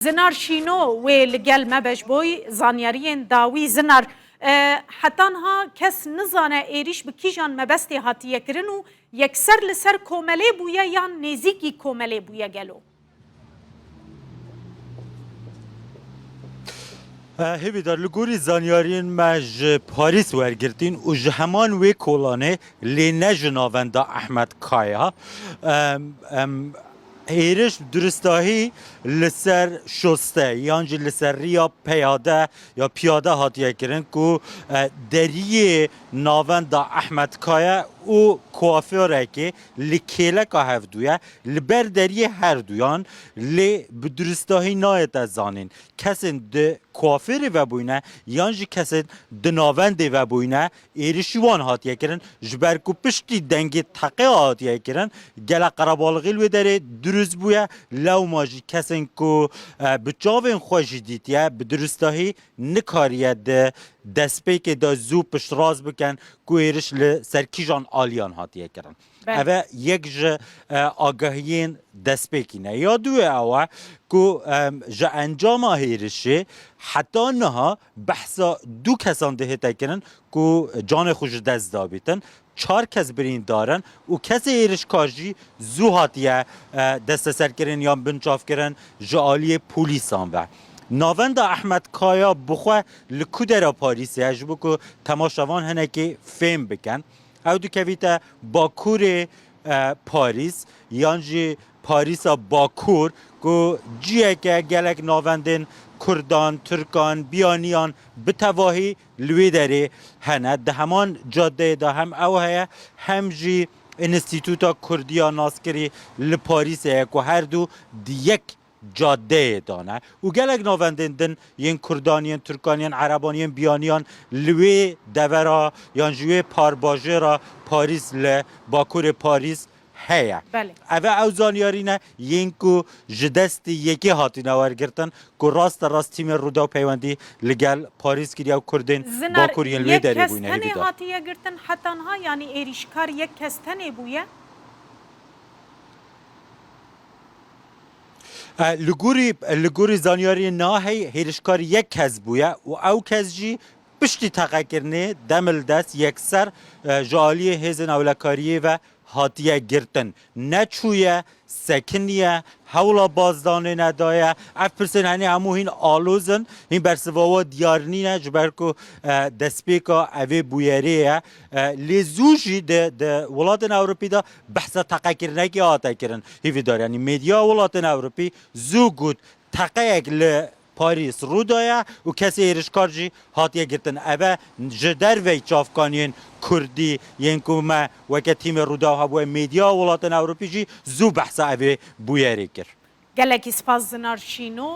زنار شینو و لگل مبش بوی زانیارین داوی زنار حتی ها کس نزانه ایریش بکیجان مبستی هاتیه کرن و یکسر لسر کومله بویا یا نزیکی کومله بویا گلو. هیوی در لگوری زانیارین مج پاریس ورگرتین و جهمان وی کولانه لینه جناونده احمد کایا ایرش درستاهی لسر شسته یعنی لسر ریا پیاده یا پیاده هاتیه کرن که دریه ناوند احمد کایا او کوافیره که لکیله که هفدویه لبر دریه هر دویان لی بدرستاهی نایت زانین کسین ده کوافیره و بوینه یعنی کسین ده ناونده و بوینه ایرشیوان هاتیه کرن جبر کو پشتی دنگی تقیه هاتیه کرن گله قربالغیل و داره درست بویه لو ماجی کسین که بچاوین خوشی دیتیه بدرستاهی نکاریه ده دسپی که دا زو پشت راز بکن که ایرش لسرکیجان آلیان هاتیه کرن اوه یک جه آگاهیین دسپی کنه یا دوه اوه که جه انجام ایرشه حتی نها بحثا دو کسان ده هتا کرن که جان خوش دست دابیتن 4 کس برین دارن و کسی ایرش کارجی زو هاتیه دست سر کرن یا بنچاف کرن جالی پولیسان و ناوند احمد کایا بخواه لکودر پاریسی هجبو که تماشاوان هنه که فهم بکن او دو کویتا باکور پاریس یعنی پاریس باکور که جیه که گلک ناوندین کردان، ترکان، بیانیان بتواهی لوی داره هنه ده همان جاده ده هم او هیا هم جی انستیتوتا کردیا ناسکری لپاریس هیا که هر دو یک جاده دانه و گلک ناوندین دن ین کردانیان، ترکانیان، عربانیان، بیانیان لوی دورا یان جوی پارباجه را پاریس باکور پاریس هیا اوه او زانیارینه ین که جدست یکی هاتی نوارگرتن که راست تیم رودا و پیوندی لگل پاریس کری او کردین باکورین لوی داره بوینه یک کس تنه هاتی گرتن حتی ها یعنی ایریشکار یک کس تنه بویه لگوری زانیاری ناهی هیرشکار یک کس بویه و او کس جی پشتی تقه کرنه دمل دست یکسر جالی هزن اولکاریه و هاتیه گرتن نچویه سکنیه حولا بازدانه ندایه اف پرسن هنی همو هین آلوزن هین برسواوا دیارنینه جبر که دسپیکا اوی بویریه لیزوشی ده ولاتن اوروپی دا بحثا تقه کرنه که آتا کرن هیوی دار یعنی میدیا ولاتن اوروپی زو گود تقه اگل پاریس رو دایا و کسی ایرشکار جی هاتیه گرتن اوه جدر وی چافکانین کردی ین که ما وکه تیم رو دا هبوه میدیا ولاتن اوروپی جی زو بحثا اوه بویری کر گلکی سپاس زنار شینو